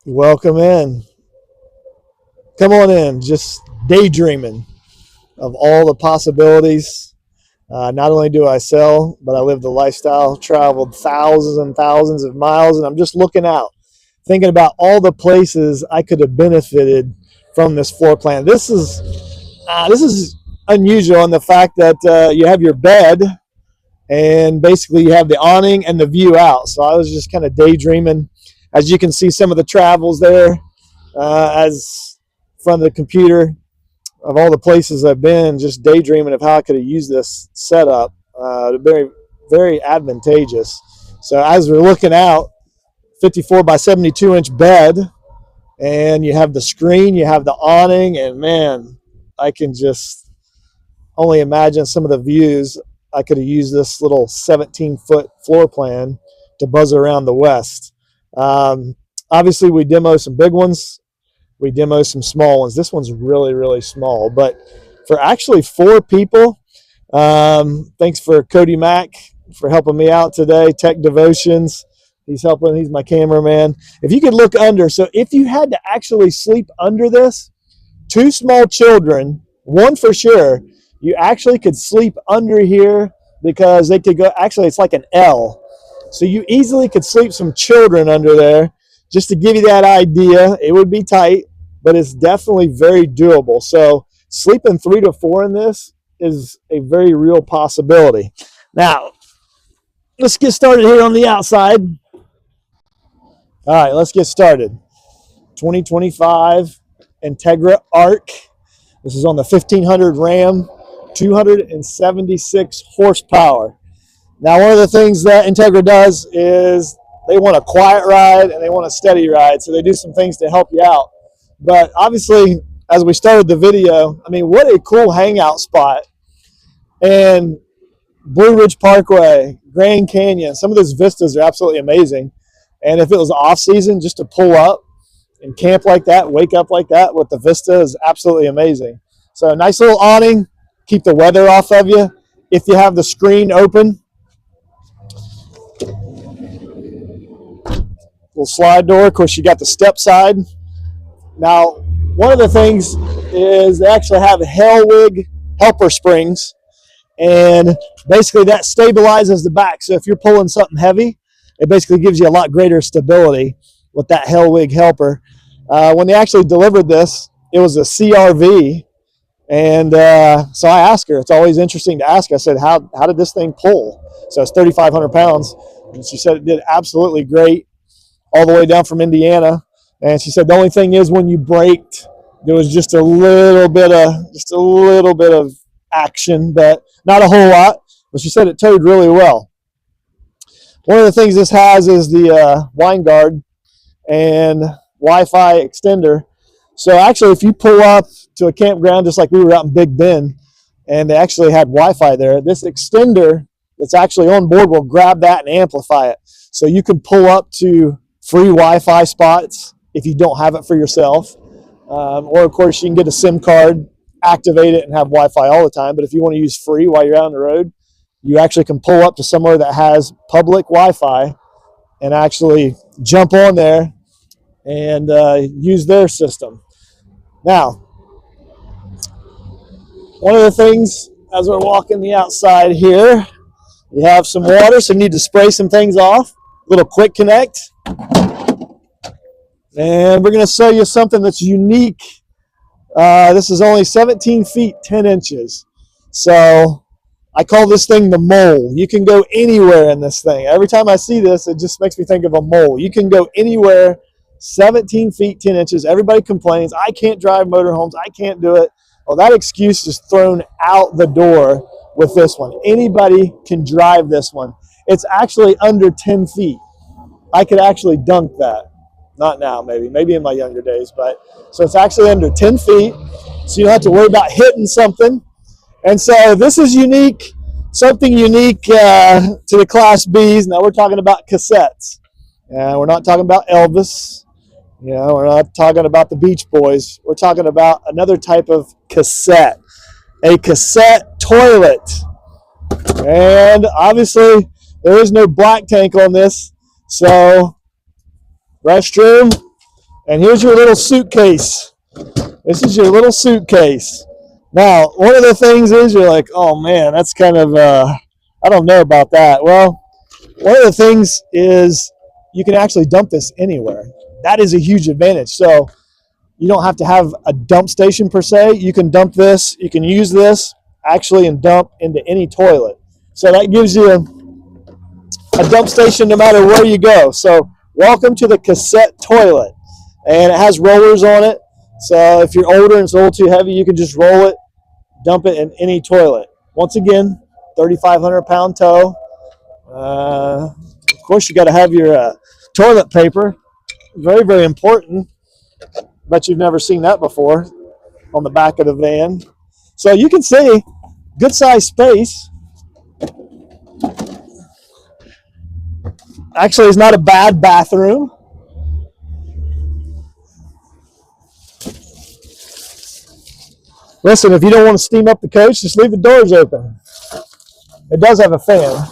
Welcome in. Come on in. Just daydreaming of all the possibilities. Not only do I sell, but I live the lifestyle, traveled thousands and thousands of miles, and I'm just looking out, thinking about all the places I could have benefited from this floor plan. This is unusual in the fact that you have your bed, and basically you have the awning and the view out. So I was just kind of daydreaming. As you can see, some of the travels there, as from the computer of all the places I've been, just daydreaming of how I could have used this setup. Very, very advantageous. So as we're looking out, 54 by 72 inch bed, and you have the screen, you have the awning, and man, I can just only imagine some of the views. I could have used this little 17-foot floor plan to buzz around the West. Obviously, we demo some big ones. We demo some small ones. This one's really, really small. But for actually 4 people, thanks for Cody Mack for helping me out today. Tech Devotions. He's helping. He's my cameraman. If you could look under. So if you had to actually sleep under this, 2 small children, one for sure, you actually could sleep under here because they could go. Actually, it's like an L. So you easily could sleep some children under there. Just to give you that idea, it would be tight, but it's definitely very doable. So sleeping 3 to 4 in this is a very real possibility. Now, let's get started here on the outside. All right, let's get started. 2025 Entegra Arc. This is on the 1500 Ram, 276 horsepower. Now, one of the things that Entegra does is they want a quiet ride and they want a steady ride, so they do some things to help you out. But obviously, as we started the video, I mean, what a cool hangout spot. And Blue Ridge Parkway, Grand Canyon, some of those vistas are absolutely amazing. And if it was off season, just to pull up and camp like that, wake up like that with the vista is absolutely amazing. So a nice little awning, keep the weather off of you. If you have the screen open, little slide door. Of course, you got the step side. Now, one of the things is they actually have Hellwig helper springs, and basically that stabilizes the back. So if you're pulling something heavy, it basically gives you a lot greater stability with that Hellwig helper. When they actually delivered this, it was a CRV, and so I asked her. It's always interesting to ask. I said, how did this thing pull? So it's 3,500 pounds, and she said it did absolutely great all the way down from Indiana. And she said the only thing is when you braked, there was just a little bit of action, but not a whole lot. But she said it towed really well. One of the things this has is the wine guard and Wi-Fi extender. So actually, if you pull up to a campground, just like we were out in Big Bend, and they actually had Wi-Fi there, this extender that's actually on board will grab that and amplify it. So you can pull up to free Wi-Fi spots if you don't have it for yourself. Or, of course, you can get a SIM card, activate it, and have Wi-Fi all the time. But if you want to use free while you're out on the road, you actually can pull up to somewhere that has public Wi-Fi and actually jump on there and use their system. Now, one of the things as we're walking the outside here, you have some water, so you need to spray some things off. Little quick connect. And we're going to show you something that's unique. This is only 17 feet, 10 inches. So I call this thing the mole. You can go anywhere in this thing. Every time I see this, it just makes me think of a mole. You can go anywhere, 17 feet, 10 inches. Everybody complains, I can't drive motorhomes. I can't do it. Well, that excuse is thrown out the door with this one. Anybody can drive this one. It's actually under 10 feet. I could actually dunk that. Not now, maybe in my younger days. But so it's actually under 10 feet. So you don't have to worry about hitting something. And so this is unique, something unique to the Class Bs. Now we're talking about cassettes. We're not talking about Elvis. We're not talking about the Beach Boys. We're talking about another type of cassette, a cassette toilet. And obviously there is no black tank on this. So restroom, And here's your little suitcase. This is your little suitcase. Now, one of the things is you're like, oh man, that's kind of, I don't know about that. Well, one of the things is you can actually dump this anywhere. That is a huge advantage. So you don't have to have a dump station per se. You can dump this, you can use this actually and dump into any toilet. So that gives you a dump station no matter where you go. So welcome to the Cassette toilet. And it has rollers on it. So if you're older and it's a little too heavy, you can just roll it, dump it in any toilet. Once again, 3,500 pound tow. Of course, you got to have your toilet paper. Very, very important. Bet you've never seen that before on the back of the van. So you can see good size space. Actually, it's not a bad bathroom. Listen, if you don't want to steam up the coach, just leave the doors open. It does have a fan.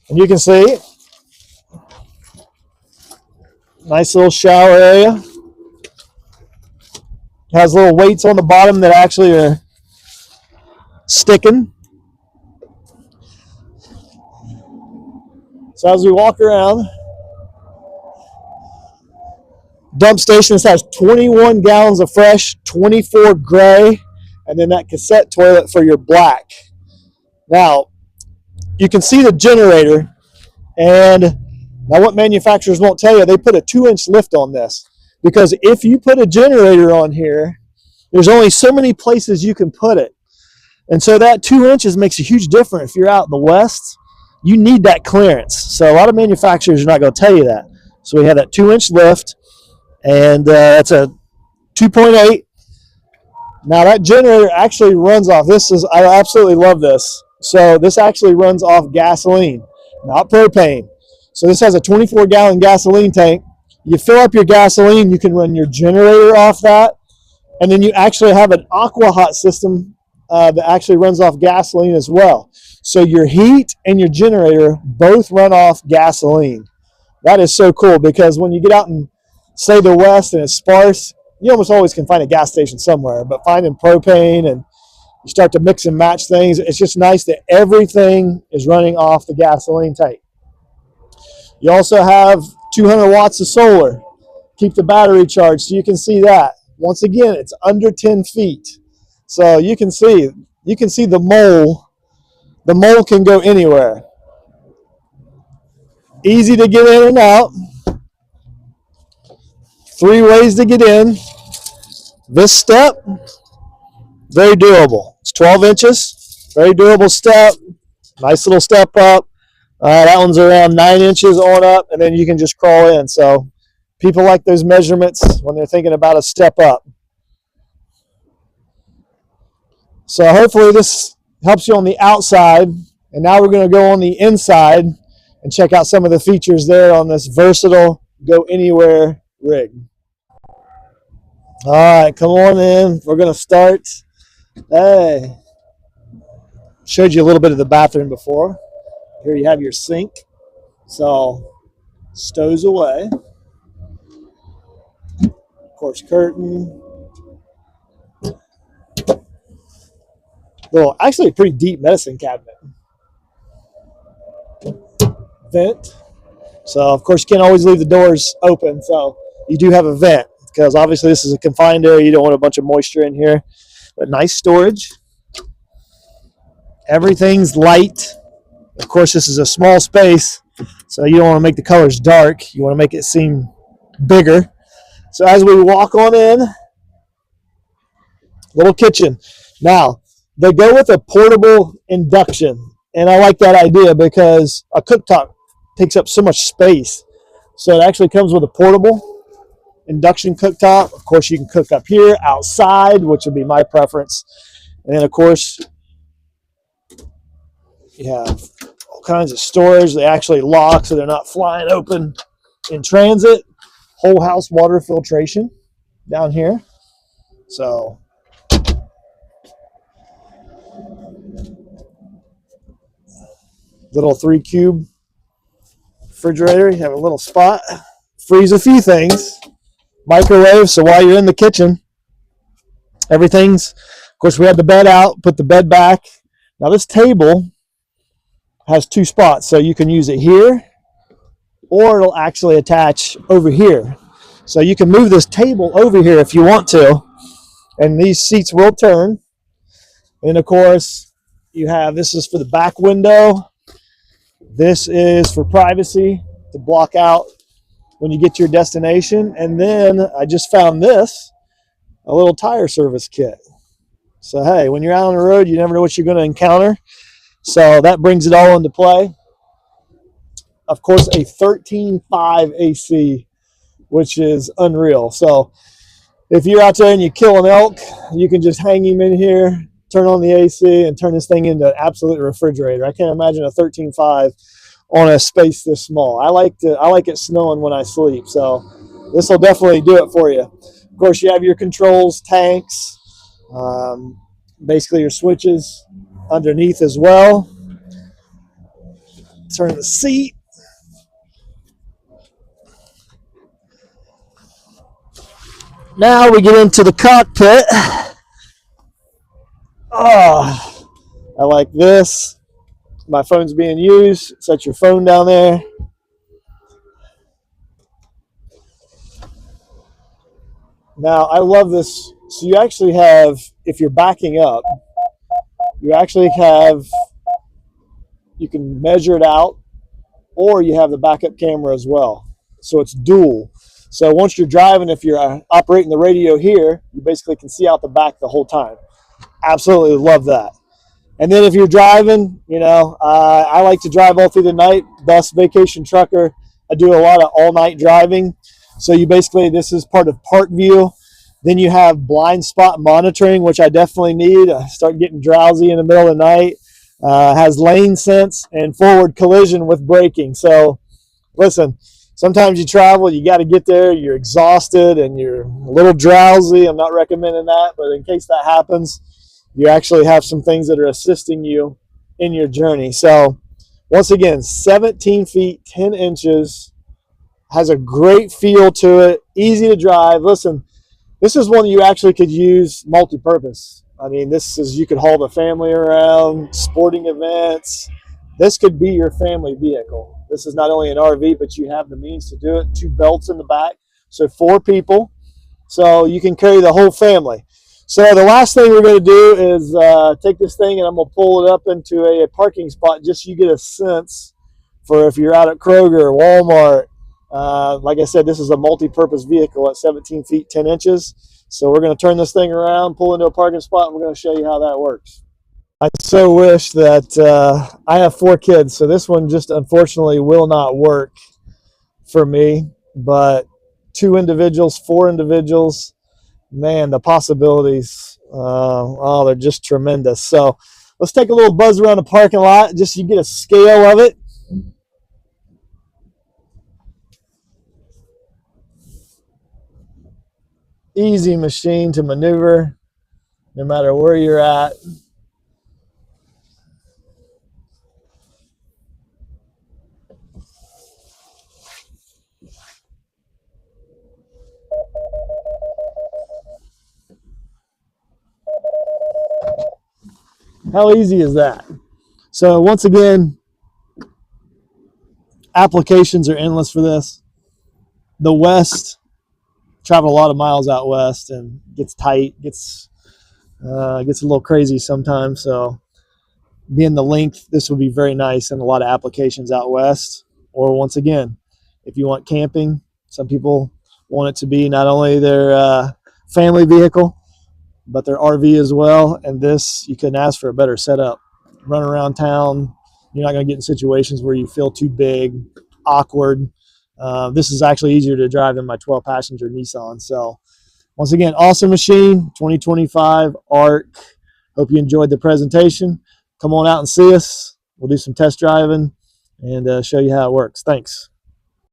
And you can see, nice little shower area. It has little weights on the bottom that actually are sticking. So as we walk around, dump station, this has 21 gallons of fresh, 24 gray, and then that Cassette toilet for your black. Now, you can see the generator, and now what manufacturers won't tell you, they put a 2-inch lift on this. Because if you put a generator on here, there's only so many places you can put it. And so that 2 inches makes a huge difference. If you're out in the West, you need that clearance. So a lot of manufacturers are not going to tell you that. So we have that 2-inch lift, and that's a 2.8. Now that generator actually runs off, I absolutely love this. So this actually runs off gasoline, not propane. So this has a 24-gallon gasoline tank. You fill up your gasoline, you can run your generator off that, and then you actually have an aqua hot system that actually runs off gasoline as well. So your heat and your generator both run off gasoline. That is so cool, because when you get out in, say, the West and it's sparse, you almost always can find a gas station somewhere. But finding propane and you start to mix and match things, it's just nice that everything is running off the gasoline tank. You also have 200 watts of solar. Keep the battery charged, so you can see that. Once again, it's under 10 feet. So you can see the mole. The mole can go anywhere. Easy to get in and out. 3 ways to get in. This step, very doable. It's 12 inches, very doable step. Nice little step up. That one's around 9 inches on up, and then you can just crawl in. So people like those measurements when they're thinking about a step up. So hopefully this helps you on the outside. And now we're going to go on the inside and check out some of the features there on this versatile go anywhere rig. All right, come on in. We're going to start. Hey, showed you a little bit of the bathroom before. Here you have your sink. So stows away. Of course, curtain. Little, actually a pretty deep medicine cabinet. Vent. So of course you can't always leave the doors open. So you do have a vent, because obviously this is a confined area. You don't want a bunch of moisture in here. But nice storage. Everything's light. Of course, this is a small space, so you don't want to make the colors dark. You want to make it seem bigger. So as we walk on in, little kitchen. Now, they go with a portable induction, and I like that idea because a cooktop takes up so much space. So it actually comes with a portable induction cooktop. Of course, you can cook up here, outside, which would be my preference. And then, of course, you have all kinds of storage. They actually lock so they're not flying open in transit. Whole house water filtration down here. So little 3-cube refrigerator. You have a little spot. Freeze a few things. microwave. So while you're in the kitchen, everything's, of course, we had the bed out, put the bed back. Now this table has 2 spots, so you can use it here, or it'll actually attach over here. So you can move this table over here if you want to, and these seats will turn. And of course, you have, this is for the back window. This is for privacy, to block out when you get to your destination. And then I just found this, a little tire service kit. So hey, when you're out on the road, you never know what you're going to encounter. So that brings it all into play. Of course, a 13.5 AC, which is unreal. So if you're out there and you kill an elk, you can just hang him in here, turn on the AC, and turn this thing into an absolute refrigerator. I can't imagine a 13.5 on a space this small. I like it snowing when I sleep, so this will definitely do it for you. Of course, you have your controls, tanks, basically your switches underneath as well. Turn the seat. Now we get into the cockpit. Oh, I like this. My phone's being used. Set your phone down there. Now, I love this. So you actually have, if you're backing up, you actually have, you can measure it out, or you have the backup camera as well. So it's dual. So once you're driving, if you're operating the radio here, you basically can see out the back the whole time. Absolutely love that. And then if you're driving, you know, I like to drive all through the night, thus vacation trucker. I do a lot of all-night driving. So you basically, this is part of Park View. Then you have blind spot monitoring, which I definitely need. I start getting drowsy in the middle of the night. Has lane sense and forward collision with braking. So listen, sometimes you travel, you got to get there, you're exhausted and you're a little drowsy. I'm not recommending that, but in case that happens, you actually have some things that are assisting you in your journey. So once again, 17 feet, 10 inches, has a great feel to it, easy to drive. Listen, this is one you actually could use multi-purpose. I mean, this is, you could haul the family around, sporting events. This could be your family vehicle. This is not only an RV, but you have the means to do it. 2 belts in the back, so 4 people. So you can carry the whole family. So the last thing we're going to do is take this thing and I'm going to pull it up into a parking spot just so you get a sense for if you're out at Kroger or Walmart. Like I said, this is a multi-purpose vehicle at 17 feet, 10 inches. So we're going to turn this thing around, pull into a parking spot, and we're going to show you how that works. I so wish that I have 4 kids, so this one just unfortunately will not work for me. But 2 individuals, 4 individuals, man, the possibilities, oh, they're just tremendous. So let's take a little buzz around the parking lot just so you get a scale of it. Easy machine to maneuver no matter where you're at. How easy is that? So once again, applications are endless for this. The West, travel a lot of miles out west and gets tight, gets a little crazy sometimes. So being the length, this would be very nice in a lot of applications out west. Or once again, if you want camping, some people want it to be not only their family vehicle, but their RV as well. And this, you couldn't ask for a better setup. Run around town, you're not going to get in situations where you feel too big, awkward. This is actually easier to drive than my 12-passenger Nissan. So once again, awesome machine, 2025 Arc. Hope you enjoyed the presentation. Come on out and see us. We'll do some test driving and show you how it works. Thanks.